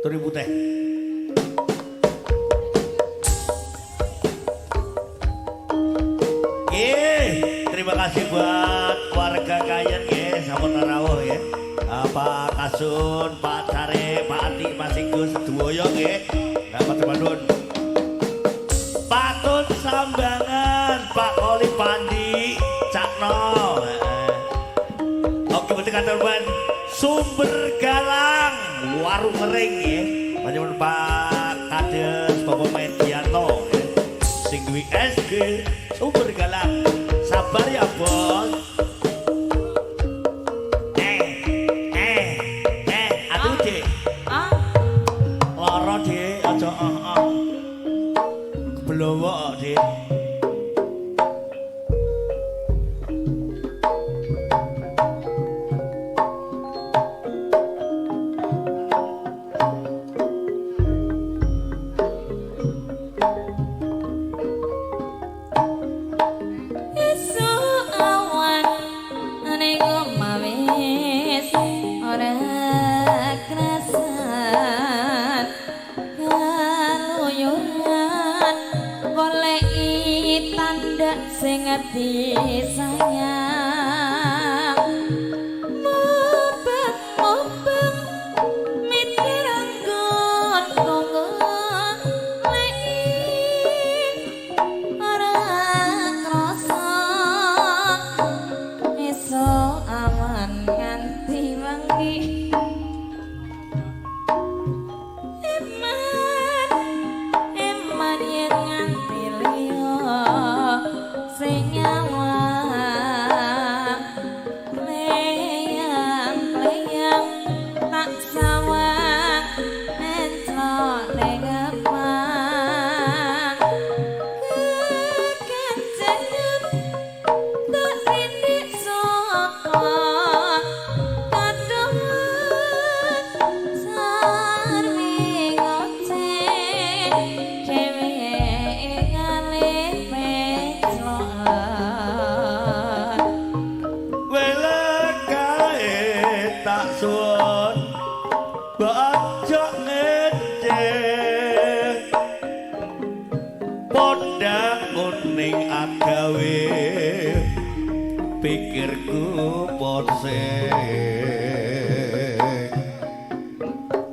Turi putih. Terima kasih buat warga Kayen ya, sampun rawuh ya. Pak Kasun, Pak Care, Pak Ati, Pak Singgus, Duwoyo ya. Pak Temanun. Pak Tun Sambangan, Pak Koli Pandi, Cakno. Oke, betul kata Urban. Sumber Galang, Warung Kering ya. Panjenengan Pak Kades, Bapak Medianto ya. Sing duwe SG, Sumber Galang. Sabar ya bos. Aduh dek. Loro dek, aja kebelowo dek. Sing ngerti sayang mubeng mikir anggon konggon lein ora krasa esuk awan nganti wengi eman yen nganti liya sing nyawang leyang tak sawang entrok ning gepang kekancenan tak rindik saka kadongan sarmi ngoceh dhewe ngalih tak suwun bocok ngeceh podang kuning agawe pikirku porseng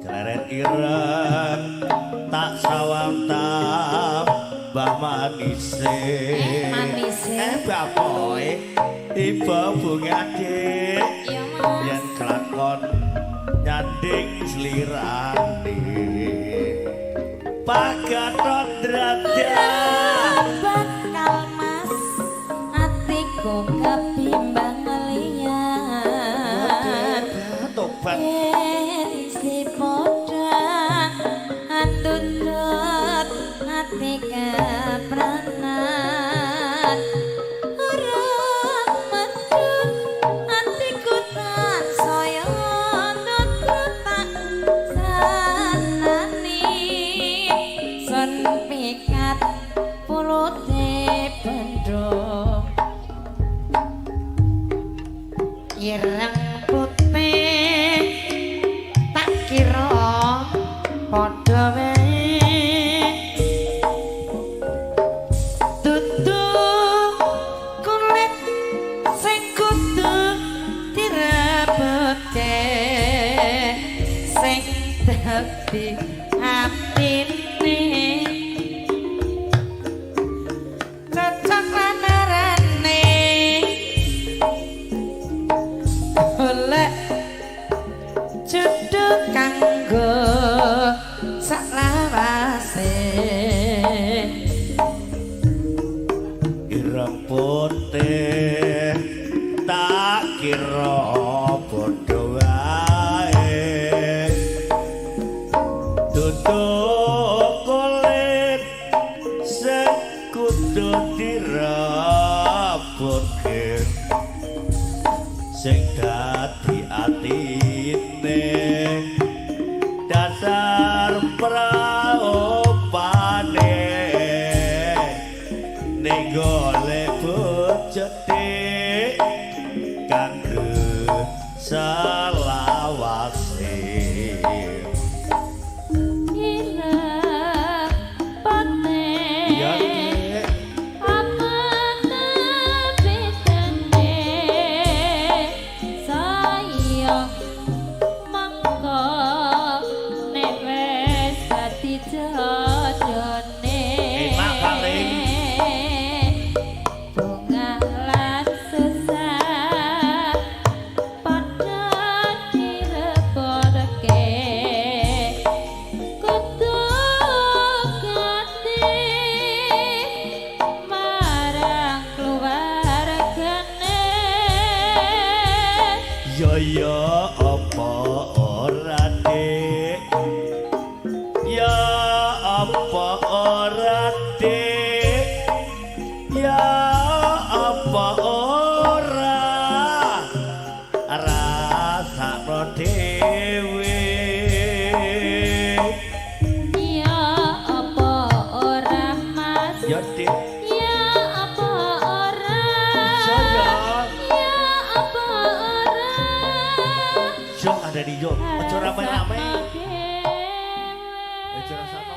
kleret ireng tak sawang tambah manise bapoe ibu bunga dik yen kelakon nyanding slirane Pagaton Drada bakal mas atiku kebimbang liyan tobat si podang antundut ati kepranan ireng putih tak kira padha wae dudu kulit sing kudu direbutke sing dadi atine cocok lanarane golek judul kanggo saklawase ireng putih tak kira padha wae tutuk kulit sing kudu dirabutke sing dadi atine dasar praopane ning golek bojone kanggo selawase Dek ya apa ora Dek ya apa ora rasakno dhewe Ya apa ora Mas? ya Dek Ya apa ora? saya Ya apa ora? yo ada di yo aja rame-rame Rasakno dhewe. aja rasakno